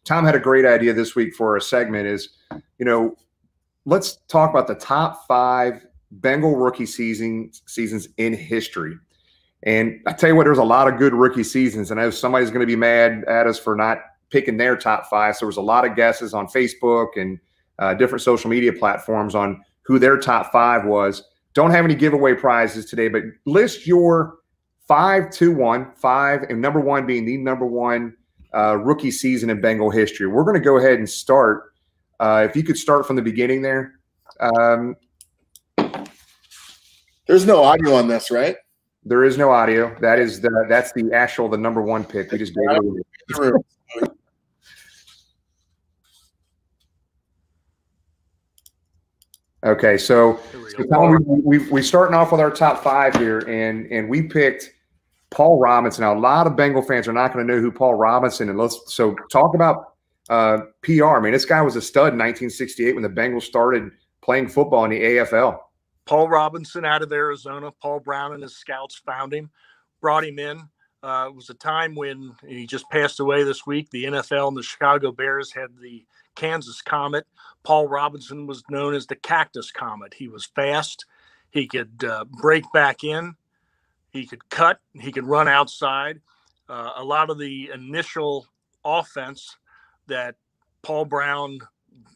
Tom had a great idea this week for a segment is, let's talk about the top 5 Bengal rookie seasons in history. And I tell you what, there's a lot of good rookie seasons, and I know somebody's going to be mad at us for not picking their top 5. So there was a lot of guesses on Facebook and different social media platforms on who their top 5 was. Don't have any giveaway prizes today, but list your 5 and number 1 being the number 1 rookie season in Bengal history. We're going to go ahead and start. If you could start from the beginning there. There's no audio on this, right? There is no audio. That's the number 1 pick. We just gave it away. Okay, so we're starting off with our top 5 here, and we picked Paul Robinson. Now, a lot of Bengal fans are not going to know who Paul Robinson is. So talk about PR. I mean, this guy was a stud in 1968 when the Bengals started playing football in the AFL. Paul Robinson out of Arizona. Paul Brown and his scouts found him, brought him in. It was a time when he just passed away this week. The NFL and the Chicago Bears had the Kansas Comet. Paul Robinson was known as the Cactus Comet. He was fast. He could break back in. He could cut. He could run outside. A lot of the initial offense that Paul Brown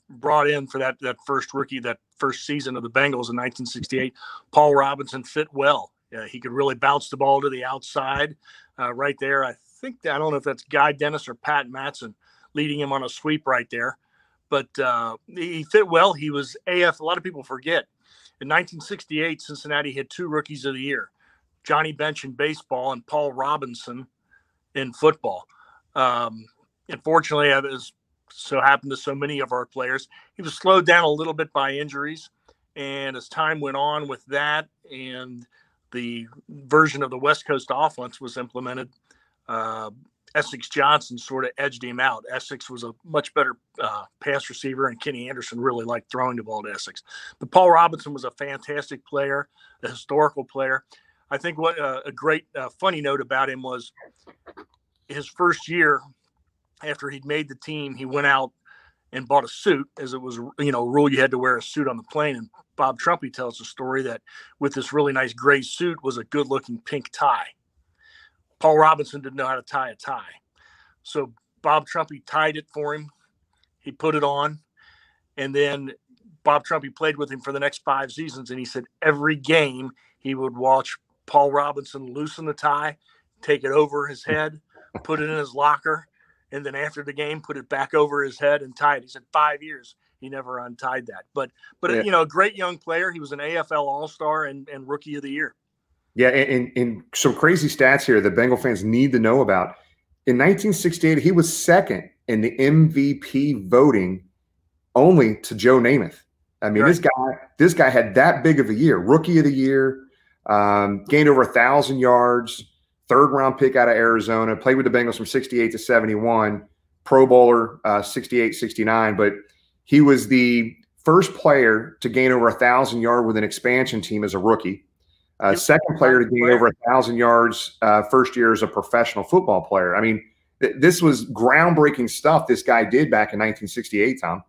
brought in for that first season of the Bengals in 1968, Paul Robinson fit well. He could really bounce the ball to the outside right there. I don't know if that's Guy Dennis or Pat Matson leading him on a sweep right there. But he fit well. He was AF. A lot of people forget. In 1968, Cincinnati had 2 rookies of the year, Johnny Bench in baseball and Paul Robinson in football. Unfortunately, as so happened to so many of our players, he was slowed down a little bit by injuries. And as time went on with that and the version of the West Coast offense was implemented, Essex Johnson sort of edged him out. Essex was a much better pass receiver, and Kenny Anderson really liked throwing the ball to Essex. But Paul Robinson was a fantastic player, a historical player. I think what a great funny note about him was his first year after he'd made the team, he went out and bought a suit, as it was, rule you had to wear a suit on the plane. And Bob Trumpy tells the story that with this really nice gray suit was a good-looking pink tie. Paul Robinson didn't know how to tie a tie. So Bob Trumpy tied it for him. He put it on. And then Bob Trumpy played with him for the next 5 seasons. And he said every game he would watch Paul Robinson loosen the tie, take it over his head, put it in his locker, and then after the game, put it back over his head and tie it. He said 5 years he never untied that. But yeah. A great young player. He was an AFL All-Star and Rookie of the Year. Yeah, and some crazy stats here that Bengal fans need to know about. In 1968, he was second in the MVP voting only to Joe Namath. I mean, right. This guy had that big of a year. Rookie of the Year, gained over 1,000 yards, 3rd-round pick out of Arizona, played with the Bengals from 68 to 71, Pro Bowler 68, 69. But he was the first player to gain over 1,000 yards with an expansion team as a rookie. Second player to gain over 1,000 yards first year as a professional football player. I mean, this was groundbreaking stuff this guy did back in 1968, Tom.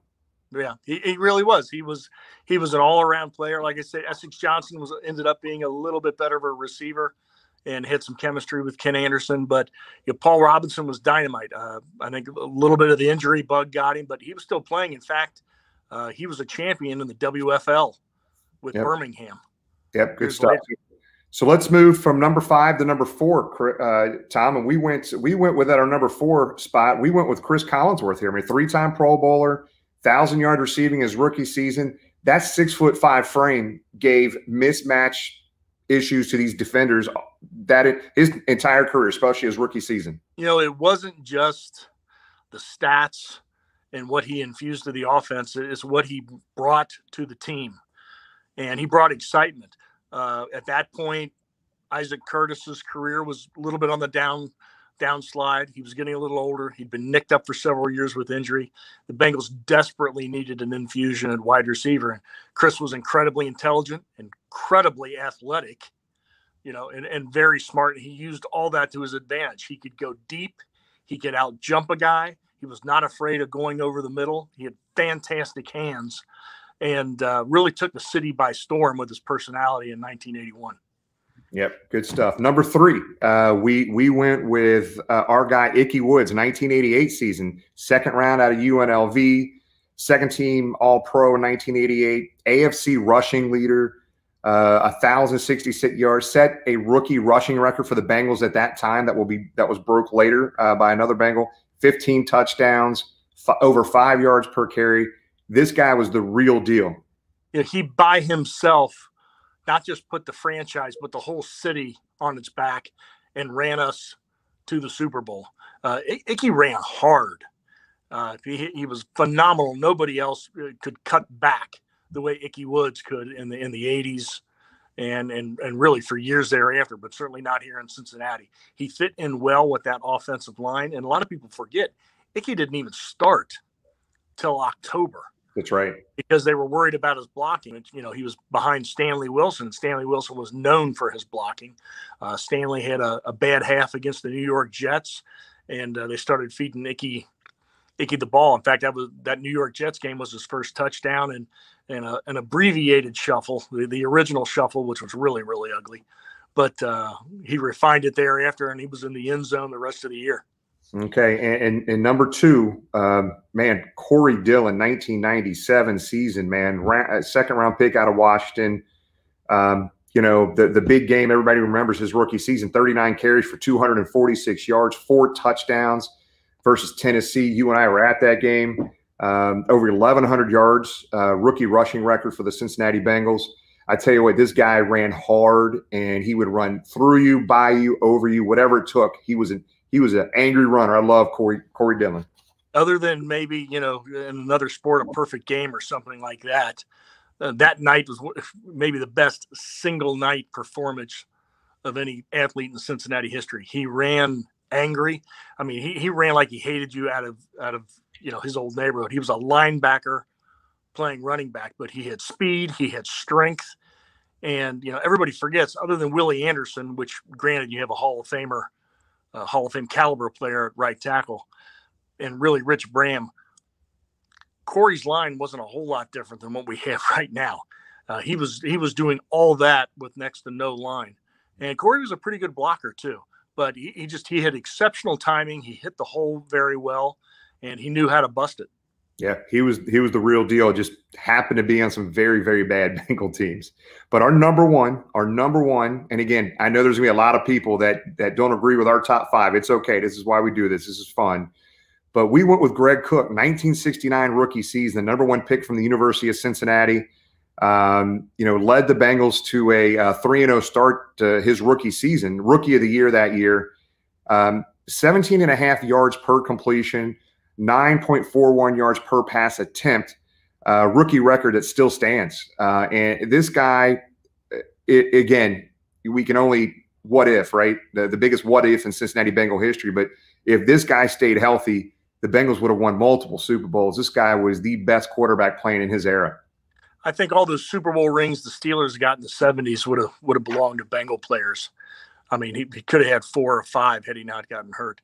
Yeah, he really was. He was an all-around player. Like I said, Essex Johnson ended up being a little bit better of a receiver and had some chemistry with Ken Anderson. But Paul Robinson was dynamite. I think a little bit of the injury bug got him, but he was still playing. In fact, he was a champion in the WFL with Birmingham. Yep, good stuff. So let's move from number 5 to number 4, Tom. And we went with at our number 4 spot. We went with Cris Collinsworth here. I mean, 3-time Pro Bowler, 1,000-yard receiving his rookie season. That 6'5" frame gave mismatch issues to these defenders his entire career, especially his rookie season. It wasn't just the stats and what he infused to the offense; it's what he brought to the team. And he brought excitement. At that point, Isaac Curtis's career was a little bit on the downslide. He was getting a little older. He'd been nicked up for several years with injury. The Bengals desperately needed an infusion at wide receiver. And Cris was incredibly intelligent, incredibly athletic, and very smart. He used all that to his advantage. He could go deep. He could out-jump a guy. He was not afraid of going over the middle. He had fantastic hands, and really took the city by storm with his personality in 1981. Yep, good stuff. Number 3, we went with our guy Ickey Woods, 1988 season, second round out of UNLV, second team All-Pro in 1988, AFC rushing leader, 1,066 yards, set a rookie rushing record for the Bengals at that time. That was broke later by another Bengal. 15 touchdowns, over 5 yards per carry. This guy was the real deal. Yeah, he by himself not just put the franchise, but the whole city on its back and ran us to the Super Bowl. Ickey ran hard. He was phenomenal. Nobody else could cut back the way Ickey Woods could in the 80s and really for years thereafter, but certainly not here in Cincinnati. He fit in well with that offensive line, and a lot of people forget Ickey didn't even start till October. That's right. Because they were worried about his blocking. You know, he was behind Stanley Wilson. Stanley Wilson was known for his blocking. Stanley had a bad half against the New York Jets, and they started feeding Ickey the ball. In fact, that New York Jets game was his first touchdown and an abbreviated shuffle, the original shuffle, which was really, really ugly. But he refined it thereafter, and he was in the end zone the rest of the year. Okay, and number 2, man, Coney Dillon, 1997 season, man, second round pick out of Washington. You know, the big game everybody remembers his rookie season, 39 carries for 246 yards, 4 touchdowns versus Tennessee. You and I were at that game. Over 1,100 yards, rookie rushing record for the Cincinnati Bengals. I tell you what, this guy ran hard, and he would run through you, by you, over you, whatever it took. He was an angry runner. I love Coney Dillon. Other than maybe, you know, in another sport, a perfect game or something like that, that night was maybe the best single night performance of any athlete in Cincinnati history. He ran angry. I mean, he ran like he hated you out of you know, his old neighborhood. He was a linebacker playing running back, but he had speed, he had strength, and you know, everybody forgets, other than Willie Anderson, which granted you have a Hall of Famer, Hall of Fame caliber player at right tackle, and really Rich Bram. Corey's line wasn't a whole lot different than what we have right now. He was doing all that with next to no line, and Corey was a pretty good blocker too. But he had exceptional timing. He hit the hole very well, and he knew how to bust it. Yeah, he was the real deal. Just happened to be on some very, very bad Bengal teams. But our number one, and again, I know there's gonna be a lot of people that don't agree with our top 5. It's okay. This is why we do this. This is fun. But we went with Greg Cook, 1969 rookie season, the number 1 pick from the University of Cincinnati. You know, led the Bengals to a 3-0 start to his rookie season, rookie of the year that year. 17.5 yards per completion, 9.41 yards per pass attempt, rookie record that still stands. And this guy, again, we can only what if, right? The biggest what if in Cincinnati Bengal history. But if this guy stayed healthy, the Bengals would have won multiple Super Bowls. This guy was the best quarterback playing in his era. I think all those Super Bowl rings the Steelers got in the 70s would have belonged to Bengal players. I mean, he could have had 4 or 5 had he not gotten hurt.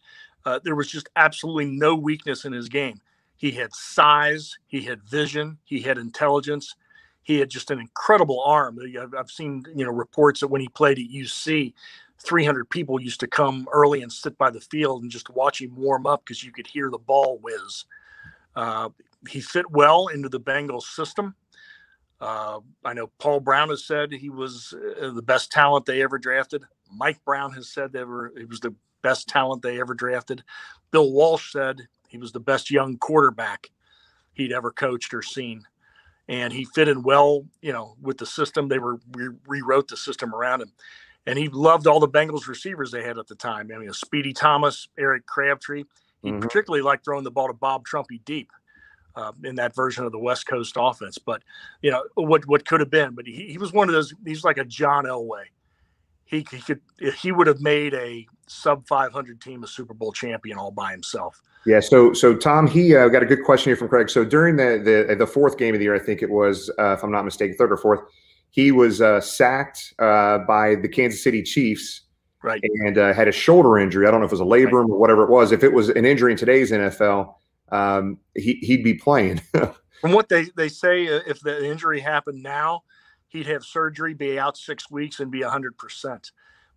There was just absolutely no weakness in his game. He had size, he had vision, he had intelligence. He had just an incredible arm. I've seen, you know, reports that when he played at UC, 300 people used to come early and sit by the field and just watch him warm up because you could hear the ball whiz. He fit well into the Bengals system. I know Paul Brown has said he was the best talent they ever drafted. Mike Brown has said he was the best talent they ever drafted. Bill Walsh said he was the best young quarterback he'd ever coached or seen. And he fit in well, you know, with the system. They rewrote the system around him. And he loved all the Bengals receivers they had at the time. I mean, Speedy Thomas, Eric Crabtree. He particularly liked throwing the ball to Bob Trumpy deep in that version of the West Coast offense. But, you know, what could have been. But he was one of those. He's like a John Elway. He would have made a sub-500 team a Super Bowl champion all by himself. Yeah. So Tom, he got a good question here from Craig. So during the 4th game of the year, I think it was, if I'm not mistaken, 3rd or 4th, he was sacked by the Kansas City Chiefs, right? And had a shoulder injury. I don't know if it was a labrum or whatever it was. If it was an injury in today's NFL, he'd be playing. From what they say, if the injury happened now, he'd have surgery, be out 6 weeks, and be 100%.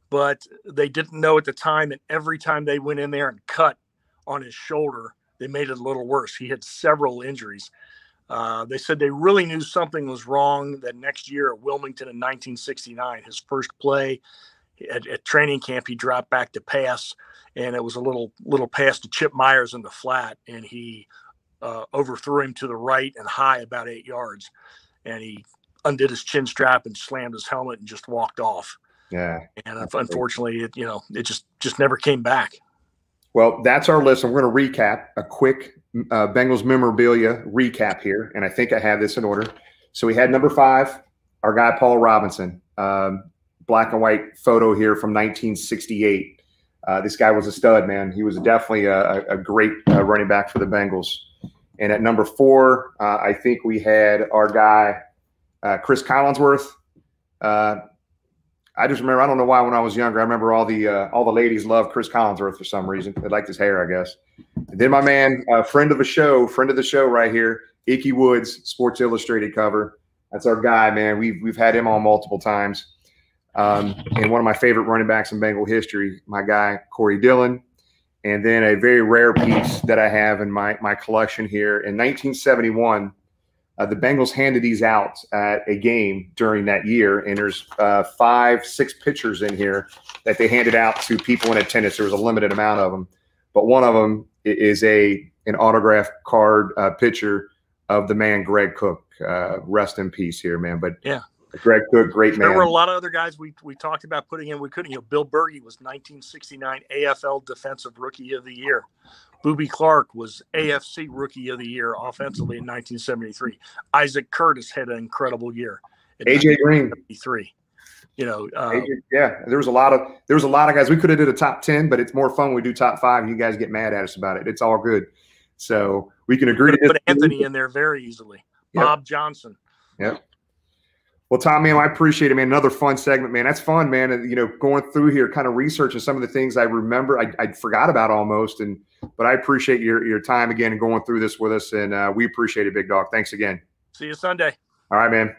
But they didn't know at the time, and every time they went in there and cut on his shoulder, they made it a little worse. He had several injuries. They said they really knew something was wrong that next year at Wilmington in 1969, his first play at training camp, he dropped back to pass, and it was a little pass to Chip Myers in the flat, and he overthrew him to the right and high about 8 yards, and he undid his chin strap and slammed his helmet and just walked off. Yeah. And unfortunately, it just never came back. Well, that's our list. And we're going to recap a quick Bengals memorabilia recap here. And I think I have this in order. So we had number 5, our guy, Paul Robinson, black and white photo here from 1968. This guy was a stud, man. He was definitely a great running back for the Bengals. And at number 4, I think we had our guy, Cris Collinsworth. I just remember, I don't know why when I was younger, I remember all the ladies loved Cris Collinsworth for some reason. They liked his hair, I guess. And then my man, friend of the show right here, Ickey Woods, Sports Illustrated cover. That's our guy, man. We've had him on multiple times. And one of my favorite running backs in Bengal history, my guy, Coney Dillon. And then a very rare piece that I have in my collection here. In 1971, the Bengals handed these out at a game during that year, and there's 5-6 pictures in here that they handed out to people in attendance. There was a limited amount of them, but one of them is an autographed card picture of the man Greg Cook. Rest in peace here, man. But yeah, Greg Cook, great man. There were a lot of other guys we talked about putting in. We couldn't. Bill Berge was 1969 AFL Defensive Rookie of the Year. Boobie Clark was AFC Rookie of the Year offensively in 1973. Isaac Curtis had an incredible year. AJ Green, 73. Yeah, there was a lot of guys. We could have did a top 10, but it's more fun when we do top 5. You guys get mad at us about it. It's all good. So we can agree to put Anthony in there very easily. Yep. Bob Johnson. Yep. Well, Tom, man, I appreciate it, man. Another fun segment, man. That's fun, man. And, going through here, kind of researching some of the things I remember, I forgot about almost. But I appreciate your time again and going through this with us. And we appreciate it, big dog. Thanks again. See you Sunday. All right, man.